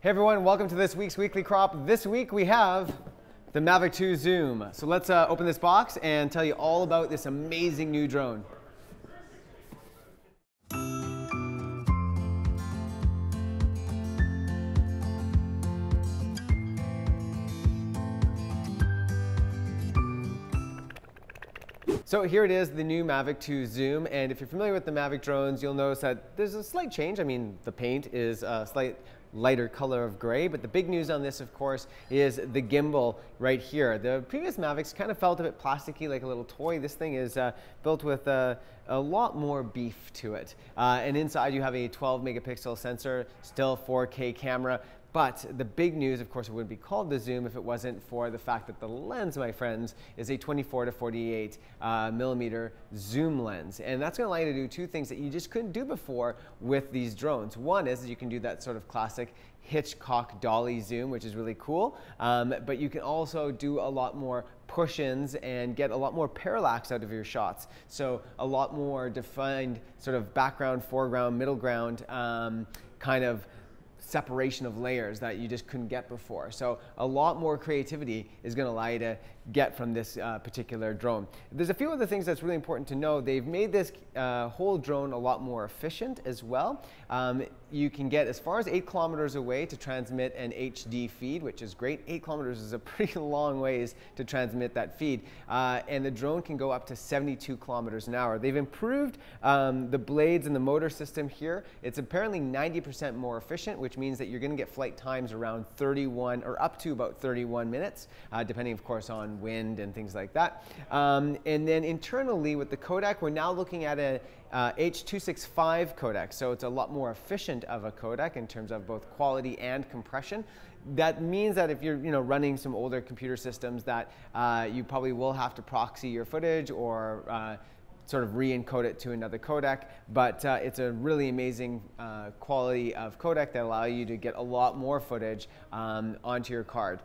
Hey everyone, welcome to this week's Weekly Crop. This week we have the Mavic 2 Zoom. So let's open this box and tell you all about this amazing new drone. So here it is, the new Mavic 2 Zoom, and if you're familiar with the Mavic drones, you'll notice that there's a slight change. I mean, the paint is a slight lighter color of gray, but the big news on this, of course, is the gimbal right here. The previous Mavics kind of felt a bit plasticky, like a little toy. This thing is built with a lot more beef to it. And inside you have a 12 megapixel sensor, still 4K camera. But the big news, of course, it wouldn't be called the Zoom if it wasn't for the fact that the lens, my friends, is a 24 to 48 millimeter zoom lens. And that's going to allow you to do two things that you just couldn't do before with these drones. One is you can do that sort of classic Hitchcock dolly zoom, which is really cool. But you can also do a lot more push-ins and get a lot more parallax out of your shots. So a lot more defined sort of background, foreground, middle ground kind of separation of layers that you just couldn't get before. So a lot more creativity is going to allow you to get from this particular drone. There's a few other things that's really important to know. They've made this whole drone a lot more efficient as well. You can get as far as 8 kilometers away to transmit an HD feed, which is great. 8 kilometers is a pretty long ways to transmit that feed. And the drone can go up to 72 kilometers an hour. They've improved the blades and the motor system here. It's apparently 90% more efficient, which means that you're going to get flight times around 31 or up to about 31 minutes, depending, of course, on wind and things like that. And then internally with the codec, we're now looking at a H.265 codec, so it's a lot more efficient of a codec in terms of both quality and compression. That means that if you're running some older computer systems that you probably will have to proxy your footage or sort of re-encode it to another codec, but it's a really amazing quality of codec that allow you to get a lot more footage onto your card.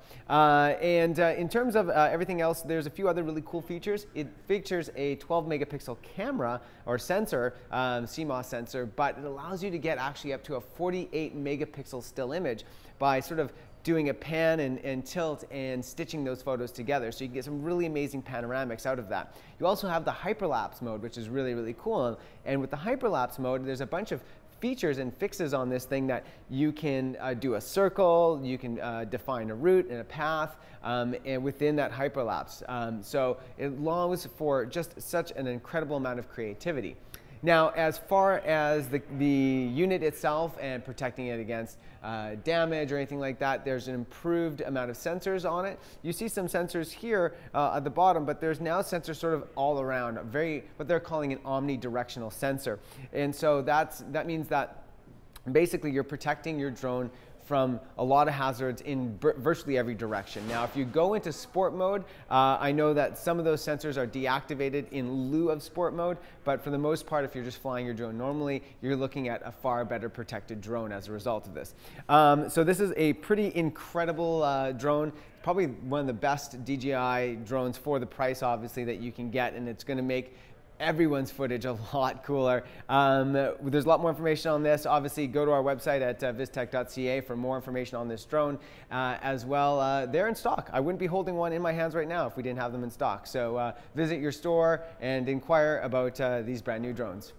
In terms of everything else, there's a few other really cool features. It features a 12 megapixel camera or sensor, CMOS sensor, but it allows you to get actually up to a 48 megapixel still image by sort of doing a pan and tilt and stitching those photos together. So you can get some really amazing panoramics out of that. You also have the hyperlapse mode, which is really, really cool. And with the hyperlapse mode, there's a bunch of features and fixes on this thing that you can do a circle, you can define a route and a path, and within that hyperlapse. So it allows for just such an incredible amount of creativity. Now, as far as the unit itself and protecting it against damage or anything like that, there's an improved amount of sensors on it. You see some sensors here at the bottom, but there's now sensors sort of all around, what they're calling an omnidirectional sensor. And so that means that basically you're protecting your drone from a lot of hazards in virtually every direction. Now, if you go into sport mode, I know that some of those sensors are deactivated in lieu of sport mode, but for the most part, if you're just flying your drone normally, you're looking at a far better protected drone as a result of this. So this is a pretty incredible drone. Probably one of the best DJI drones for the price, obviously, that you can get, and it's going to make everyone's footage a lot cooler. There's a lot more information on this. Obviously, go to our website at vistek.ca for more information on this drone as well. They're in stock. I wouldn't be holding one in my hands right now if we didn't have them in stock. So visit your store and inquire about these brand new drones.